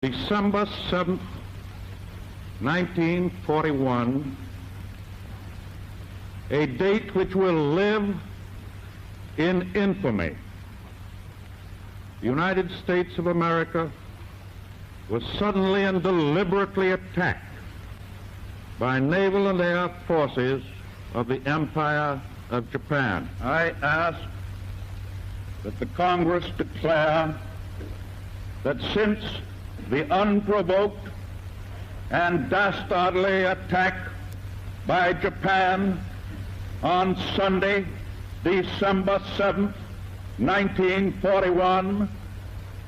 December 7th, 1941, a date which will live in infamy. The United States of America was suddenly and deliberately attacked by naval and air forces of the Empire of Japan. I ask that the Congress declare that since the unprovoked and dastardly attack by Japan on Sunday, December 7th, 1941,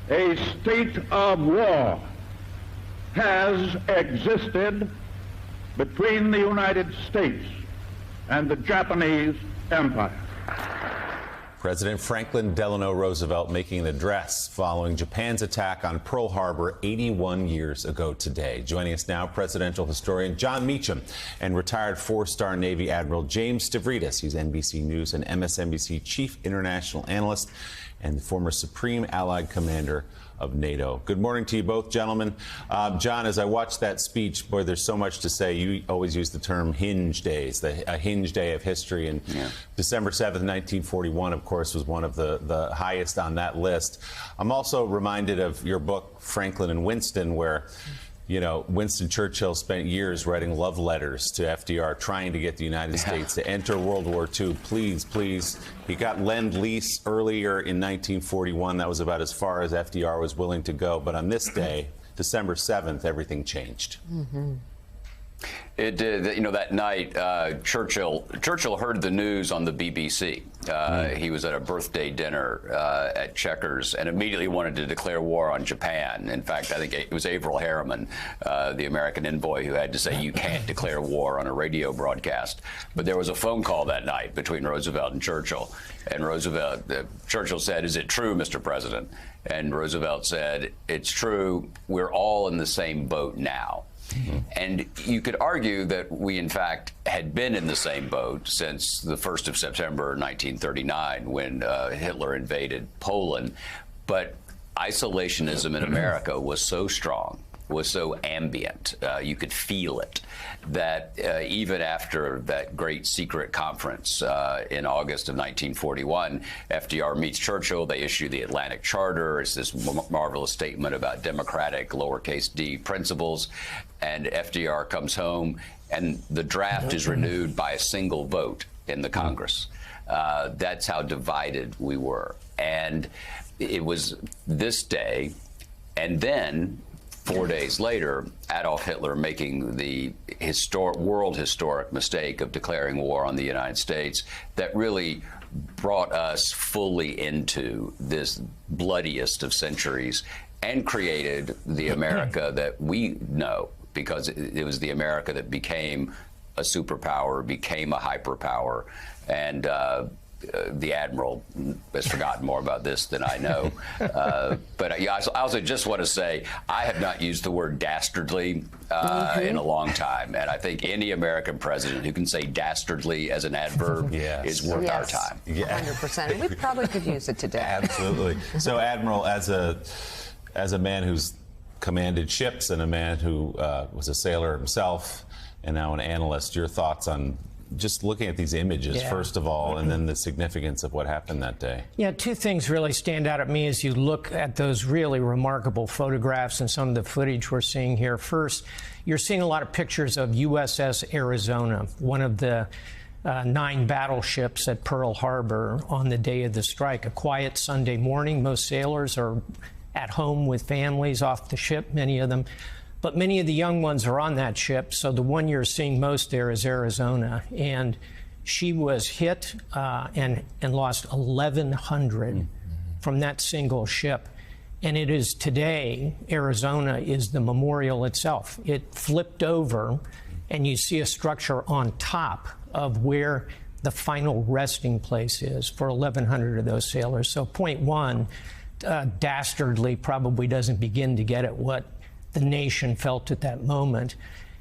a state of war has existed between the United States and the Japanese Empire. President Franklin Delano Roosevelt making an address following Japan's attack on Pearl Harbor 81 years ago today. Joining us now, presidential historian Jon Meacham and retired four-star Navy Admiral James Stavridis. He's NBC News and MSNBC chief international analyst and former Supreme Allied Commander of NATO. Good morning to you both, gentlemen. John, as I watched that speech, boy, there's so much to say. You always use the term hinge days, a hinge day of history. And December 7th, 1941, of course, was one of the highest on that list. I'm also reminded of your book, Franklin and Winston, where Winston Churchill spent years writing love letters to FDR, trying to get the United States to enter World War II. Please, please. He got Lend-Lease earlier in 1941. That was about as far as FDR was willing to go. But on this day, December 7th, everything changed. It did. That night, Churchill heard the news on the BBC. He was at a birthday dinner at Chequers and immediately wanted to declare war on Japan. In fact, I think it was Averell Harriman, the American envoy, who had to say, you can't declare war on a radio broadcast. But there was a phone call that night between Roosevelt and Churchill. And Churchill said, "Is it true, Mr. President?" And Roosevelt said, "It's true. We're all in the same boat now." And you could argue that we, in fact, had been in the same boat since the 1st of September 1939, when Hitler invaded Poland. But isolationism in America was so strong, was so ambient, you could feel it, that even after that great secret conference in August of 1941, FDR meets Churchill, they issue the Atlantic Charter. It's this marvelous statement about democratic, lowercase d, principles, and FDR comes home, and the draft is renewed by a single vote in the Congress. That's how divided we were. And it was this day, and then 4 days later, Adolf Hitler making the world historic mistake of declaring war on the United States that really brought us fully into this bloodiest of centuries and created the America that we know, because it was the America that became a superpower, became a hyperpower, and the Admiral has forgotten more about this than I know. But I also just want to say, I have not used the word dastardly in a long time. And I think any American president who can say dastardly as an adverb is worth our time. 100%. We probably could use it today. Absolutely. So, Admiral, as a man who's commanded ships and a man who was a sailor himself and now an analyst, your thoughts on just looking at these images, first of all, and then the significance of what happened that day. Yeah, two things really stand out at me as you look at those really remarkable photographs and some of the footage we're seeing here. First, you're seeing a lot of pictures of USS Arizona, one of the 9 battleships at Pearl Harbor on the day of the strike. A quiet Sunday morning. Most sailors are at home with families off the ship, many of them. But many of the young ones are on that ship, so the one you're seeing most there is Arizona. And she was hit and lost 1,100 from that single ship. And it is today, Arizona is the memorial itself. It flipped over, and you see a structure on top of where the final resting place is for 1,100 of those sailors. So point one, dastardly probably doesn't begin to get at what the nation felt at that moment.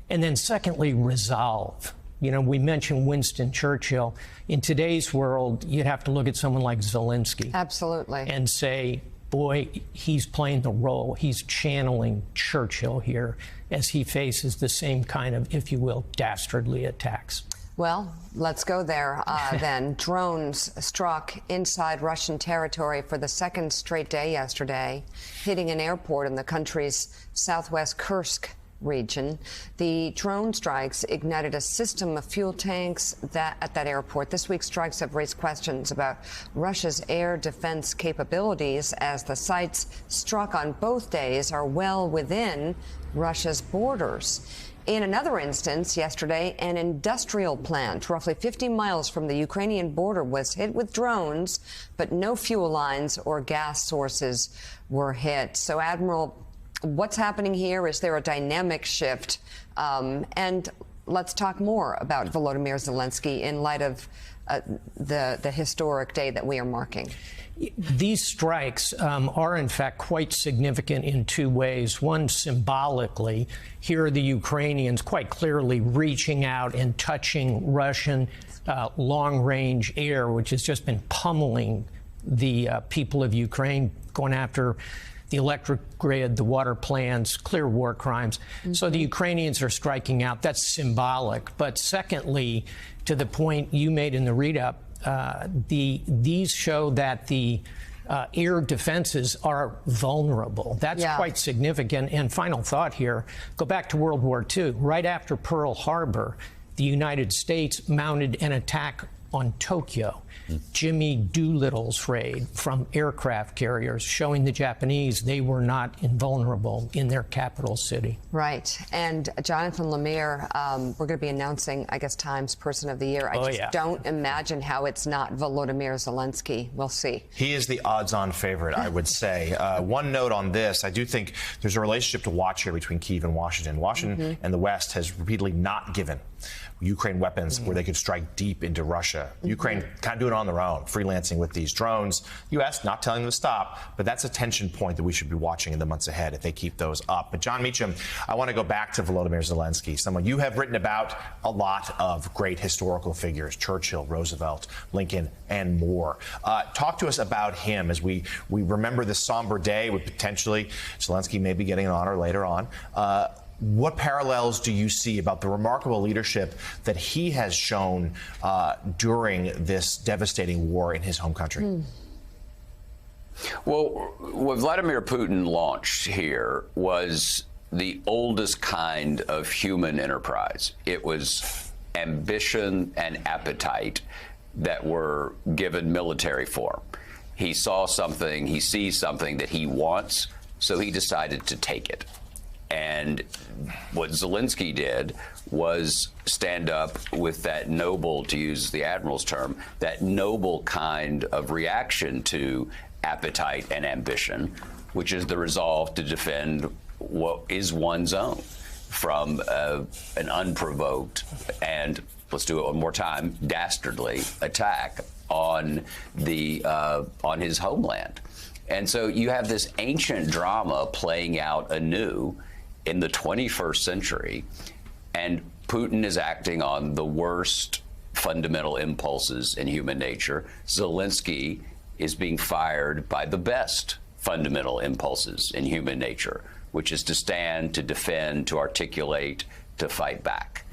And then secondly, resolve. We mentioned Winston Churchill. In today's world, you'd have to look at someone like Zelensky. Absolutely. And say, boy, he's playing the role. He's channeling Churchill here as he faces the same kind of, if you will, dastardly attacks. Well, let's go there then. Drones struck inside Russian territory for the second straight day yesterday, hitting an airport in the country's southwest Kursk region. The drone strikes ignited a system of fuel tanks at that airport. This week's strikes have raised questions about Russia's air defense capabilities, as the sites struck on both days are well within Russia's borders. In another instance, yesterday, an industrial plant roughly 50 miles from the Ukrainian border was hit with drones, but no fuel lines or gas sources were hit. So, Admiral, what's happening here? Is there a dynamic shift? And let's talk more about Volodymyr Zelensky in light of the historic day that we are marking. These strikes are, in fact, quite significant in two ways. One, symbolically, here are the Ukrainians quite clearly reaching out and touching Russian long-range air, which has just been pummeling the people of Ukraine, going after the electric grid, the water plants, clear war crimes. So the Ukrainians are striking out. That's symbolic. But secondly, to the point you made in the read-up, these show that the air defenses are vulnerable. That's quite significant. And final thought here, go back to World War II. Right after Pearl Harbor, the United States mounted an attack on Tokyo. Jimmy Doolittle's raid from aircraft carriers, showing the Japanese they were not invulnerable in their capital city. Right. And Jonathan Lemire, we're going to be announcing, I guess, Times Person of the Year. I just don't imagine how it's not Volodymyr Zelensky. We'll see. He is the odds-on favorite, I would say. One note on this, I do think there's a relationship to watch here between Kyiv and Washington. Washington and the West has repeatedly not given Ukraine weapons where they could strike deep into Russia. Ukraine kind of doing it on their own, freelancing with these drones. U.S. not telling them to stop, but that's a tension point that we should be watching in the months ahead if they keep those up. But Jon Meacham, I want to go back to Volodymyr Zelensky, someone you have written about a lot of great historical figures, Churchill, Roosevelt, Lincoln, and more. Talk to us about him as we remember this somber day with potentially Zelensky maybe getting an honor later on. What parallels do you see about the remarkable leadership that he has shown during this devastating war in his home country? Well, what Vladimir Putin launched here was the oldest kind of human enterprise. It was ambition and appetite that were given military form. He saw something, he sees something that he wants, so he decided to take it. And what Zelensky did was stand up with that noble, to use the Admiral's term, that noble kind of reaction to appetite and ambition, which is the resolve to defend what is one's own from an unprovoked and, let's do it one more time, dastardly attack on his homeland. And so you have this ancient drama playing out anew in the 21st century, and Putin is acting on the worst fundamental impulses in human nature. Zelensky is being fired by the best fundamental impulses in human nature, which is to stand, to defend, to articulate, to fight back.